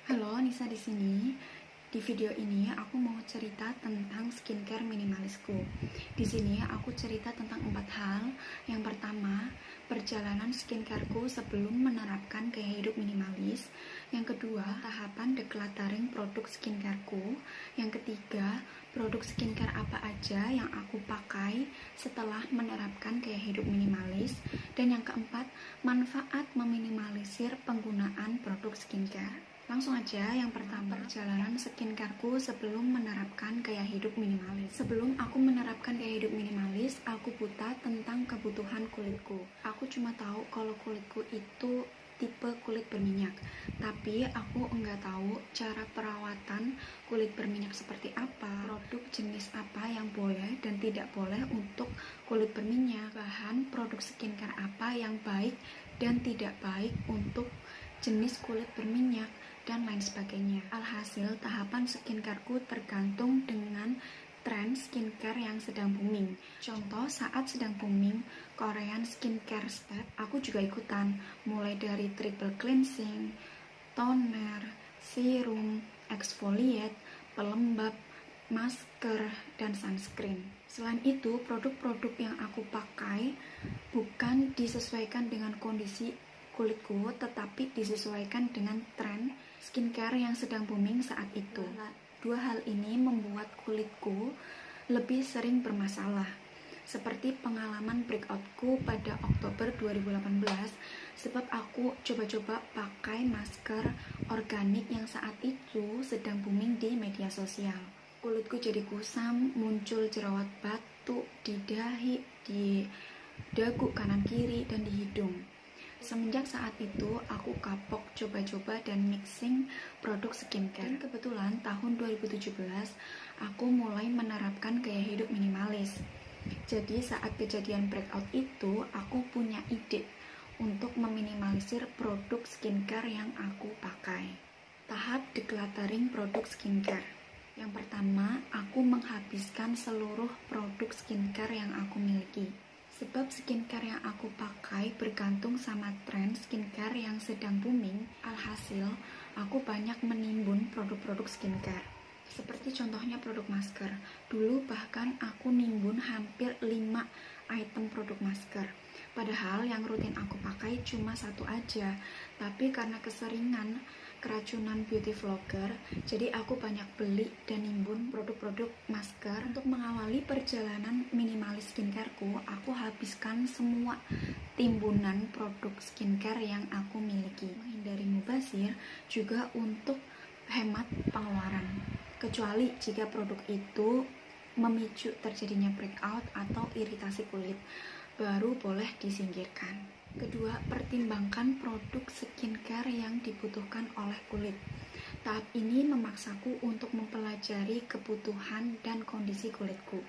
Halo, Nisa di sini. Di video ini aku mau cerita tentang skincare minimalisku. Di sini aku cerita tentang 4 hal. Yang pertama, perjalanan skincareku sebelum menerapkan gaya hidup minimalis. Yang kedua, tahapan decluttering produk skincareku. Yang ketiga, produk skincare apa aja yang aku pakai setelah menerapkan gaya hidup minimalis. Dan yang keempat, manfaat meminimalisir penggunaan produk skincare. Langsung aja, yang pertama, perjalanan skincareku sebelum menerapkan gaya hidup minimalis. Sebelum aku menerapkan gaya hidup minimalis, aku buta tentang kebutuhan kulitku. Aku cuma tahu kalau kulitku itu tipe kulit berminyak, tapi aku enggak tahu cara perawatan kulit berminyak seperti apa, produk jenis apa yang boleh dan tidak boleh untuk kulit berminyak, bahan produk skincare apa yang baik dan tidak baik untuk jenis kulit berminyak, dan lain sebagainya. Alhasil, tahapan skincareku tergantung dengan tren skincare yang sedang booming. Contoh, saat sedang booming Korean skincare step, aku juga ikutan, mulai dari triple cleansing, toner, serum, exfoliate, pelembab, masker, dan sunscreen. Selain itu, produk-produk yang aku pakai bukan disesuaikan dengan kondisi kulitku, tetapi disesuaikan dengan tren skincare yang sedang booming saat itu. Dua hal ini membuat kulitku lebih sering bermasalah, seperti pengalaman breakoutku pada Oktober 2018, sebab aku coba-coba pakai masker organik yang saat itu sedang booming di media sosial. Kulitku jadi kusam, muncul jerawat batu di dahi, di dagu kanan kiri, dan di hidung. Semenjak saat itu, aku kapok coba-coba dan mixing produk skincare. Dan kebetulan tahun 2017, aku mulai menerapkan gaya hidup minimalis. Jadi saat kejadian breakout itu, aku punya ide untuk meminimalisir produk skincare yang aku pakai. Tahap decluttering produk skincare. Yang pertama, aku menghabiskan seluruh produk skincare yang aku miliki. Sebab skincare yang aku pakai bergantung sama tren skincare yang sedang booming. Alhasil, aku banyak menimbun produk-produk skincare. Seperti contohnya produk masker. Dulu bahkan aku nimbun hampir 5 item produk masker. Padahal yang rutin aku pakai cuma satu aja. Tapi karena keseringan keracunan beauty vlogger, jadi aku banyak beli dan nimbun produk-produk masker. Untuk mengawali perjalanan minimalis skincareku, aku habiskan semua timbunan produk skincare yang aku miliki. Menghindari mubazir juga untuk hemat pengeluaran, kecuali jika produk itu memicu terjadinya breakout atau iritasi kulit, baru boleh disingkirkan. Kedua, pertimbangkan produk skincare yang dibutuhkan oleh kulit. Tahap ini memaksaku untuk mempelajari kebutuhan dan kondisi kulitku.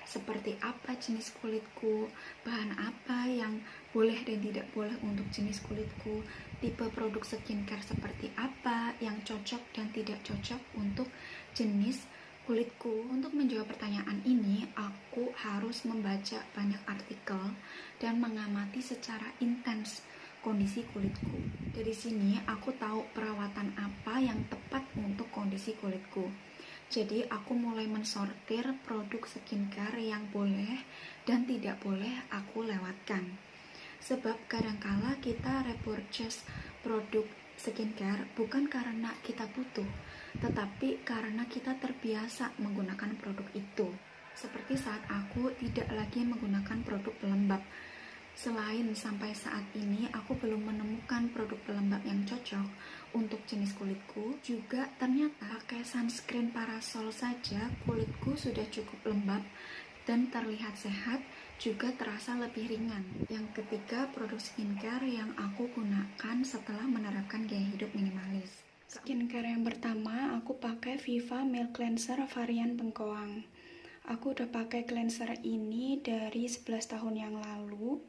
Seperti apa jenis kulitku, bahan apa yang boleh dan tidak boleh untuk jenis kulitku, tipe produk skincare seperti apa yang cocok dan tidak cocok untuk jenis kulitku. Untuk menjawab pertanyaan ini, aku harus membaca banyak artikel dan mengamati secara intens kondisi kulitku. Dari sini aku tahu perawatan apa yang tepat untuk kondisi kulitku. Jadi aku mulai mensortir produk skincare yang boleh dan tidak boleh aku lewatkan. Sebab kadangkala kita repurchase produk skincare bukan karena kita butuh, tetapi karena kita terbiasa menggunakan produk itu. Seperti saat aku tidak lagi menggunakan produk pelembab. Selain sampai saat ini aku belum menemukan produk pelembab yang cocok untuk jenis kulitku, juga ternyata pakai sunscreen parasol saja kulitku sudah cukup lembab dan terlihat sehat, juga terasa lebih ringan. Yang ketiga, produk skincare yang aku gunakan setelah menerapkan gaya hidup minimalis. Skincare yang pertama, aku pakai Viva Milk Cleanser varian bengkoang. Aku udah pakai cleanser ini dari 11 tahun yang lalu.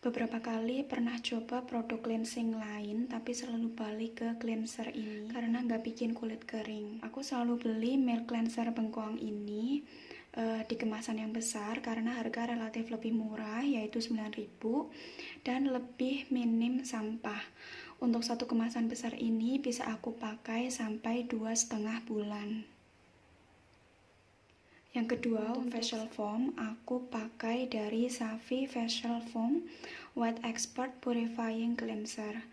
Beberapa kali pernah coba produk cleansing lain, tapi selalu balik ke cleanser ini karena nggak bikin kulit kering. Aku selalu beli Milk Cleanser bengkoang ini di kemasan yang besar karena harga relatif lebih murah, yaitu 9.000, dan lebih minim sampah. Untuk satu kemasan besar ini bisa aku pakai sampai 2,5 bulan. Yang kedua, untuk facial foam aku pakai dari Savi Facial Foam White Expert Purifying Cleanser.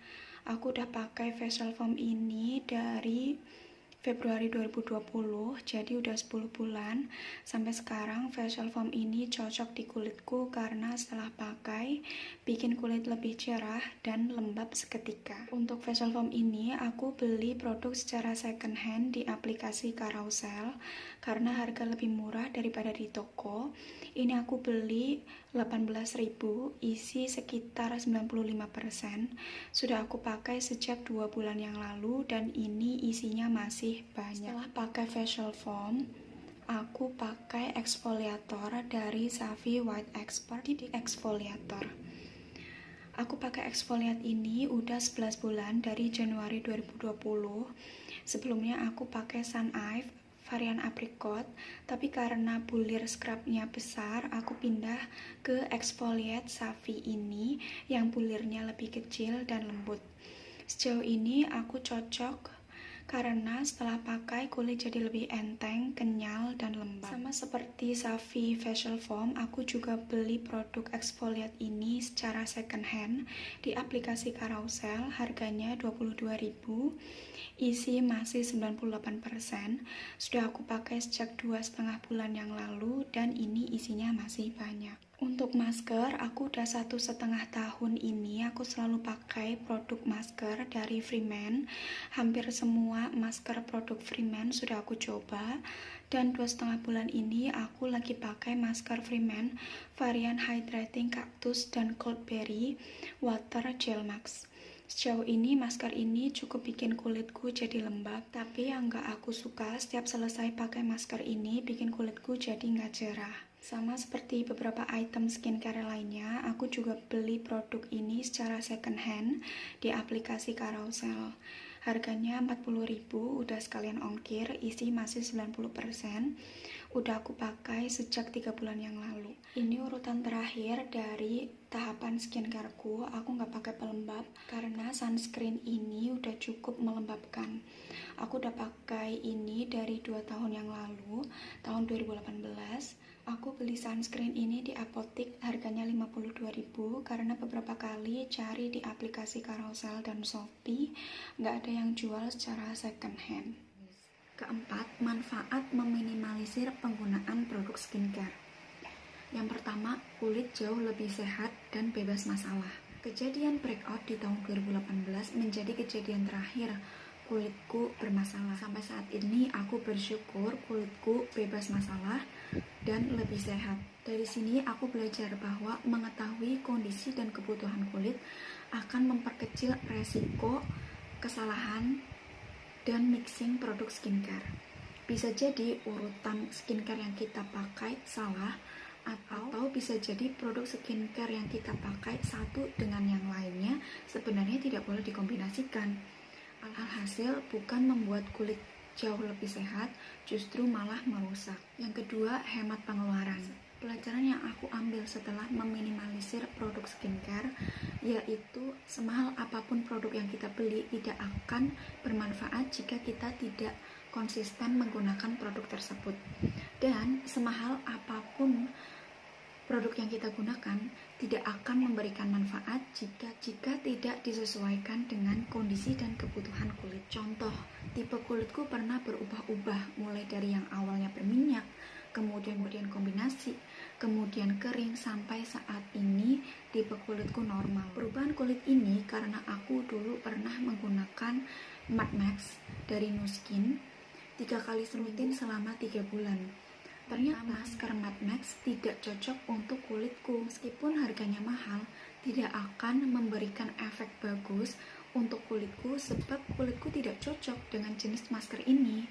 Aku udah pakai facial foam ini dari Februari 2020, jadi udah 10 bulan. Sampai sekarang facial foam ini cocok di kulitku karena setelah pakai bikin kulit lebih cerah dan lembab seketika. Untuk facial foam ini aku beli produk secara second hand di aplikasi Carousel karena harga lebih murah daripada di toko. Ini aku beli 18.000, isi sekitar 95%. Sudah aku pakai sejak 2 bulan yang lalu dan ini isinya masih banyak. Setelah pakai facial foam, aku pakai exfoliator dari Savi White Expert Exfoliator. Aku pakai exfoliat ini udah 11 bulan dari Januari 2020. Sebelumnya aku pakai Sun Eve varian apricot, tapi karena bulir scrubnya besar, aku pindah ke exfoliate Savi ini yang bulirnya lebih kecil dan lembut. Sejauh ini aku cocok karena setelah pakai kulit jadi lebih enteng, kenyal, dan lembab. Sama seperti Savi Facial Foam, aku juga beli produk exfoliate ini secara second hand di aplikasi Carousel, harganya 22.000, isi masih 98%. Sudah aku pakai sejak 2,5 bulan yang lalu dan ini isinya masih banyak. Untuk masker, aku udah 1,5 tahun ini aku selalu pakai produk masker dari Freeman. Hampir semua masker produk Freeman sudah aku coba, dan 2,5 bulan ini aku lagi pakai masker Freeman varian Hydrating Cactus dan Coldberry Water Gel Max. Sejauh ini masker ini cukup bikin kulitku jadi lembab, tapi yang gak aku suka setiap selesai pakai masker ini bikin kulitku jadi gak cerah. Sama seperti beberapa item skincare lainnya, aku juga beli produk ini secara second hand di aplikasi Carousel. Harganya 40.000, udah sekalian ongkir, isi masih 90%. Udah aku pakai sejak 3 bulan yang lalu. Ini urutan terakhir dari tahapan skincareku. Aku nggak pakai pelembab karena sunscreen ini udah cukup melembabkan. Aku udah pakai ini dari 2 tahun yang lalu, tahun 2018. Aku beli sunscreen ini di apotik, harganya 52.000 karena beberapa kali cari di aplikasi Carousel dan Shopee nggak ada yang jual secara second hand. Keempat, manfaat meminimalisir penggunaan produk skincare. Yang pertama, kulit jauh lebih sehat dan bebas masalah. Kejadian breakout di tahun 2018 menjadi kejadian terakhir kulitku bermasalah. Sampai saat ini aku bersyukur kulitku bebas masalah dan lebih sehat. Dari sini aku belajar bahwa mengetahui kondisi dan kebutuhan kulit akan memperkecil resiko kesalahan dan mixing produk skincare. Bisa jadi urutan skincare yang kita pakai salah, atau bisa jadi produk skincare yang kita pakai satu dengan yang lainnya sebenarnya tidak boleh dikombinasikan. Alhasil bukan membuat kulit jauh lebih sehat, justru malah merusak. Yang kedua, hemat pengeluaran. Pelajaran yang aku ambil setelah meminimalisir produk skincare yaitu semahal apapun produk yang kita beli tidak akan bermanfaat jika kita tidak konsisten menggunakan produk tersebut. Dan semahal apapun produk yang kita gunakan tidak akan memberikan manfaat jika tidak disesuaikan dengan kondisi dan kebutuhan kulit. Contoh, tipe kulitku pernah berubah-ubah, mulai dari yang awalnya berminyak, kemudian kombinasi, kemudian kering, sampai saat ini tipe kulitku normal. Perubahan kulit ini karena aku dulu pernah menggunakan Matte Max dari Nu Skin 3 kali rutin selama 3 bulan. Ternyata masker Matte Max tidak cocok untuk kulitku. Meskipun harganya mahal, tidak akan memberikan efek bagus untuk kulitku sebab kulitku tidak cocok dengan jenis masker ini.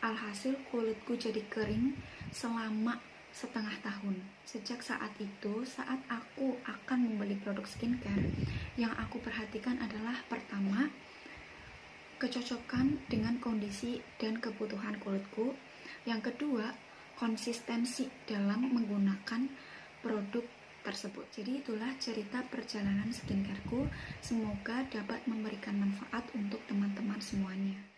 Alhasil kulitku jadi kering selama setengah tahun. Sejak saat itu, saat aku akan membeli produk skincare, yang aku perhatikan adalah pertama, kecocokan dengan kondisi dan kebutuhan kulitku. Yang kedua, konsistensi dalam menggunakan produk tersebut. Jadi itulah cerita perjalanan skincareku. Semoga dapat memberikan manfaat untuk teman-teman semuanya.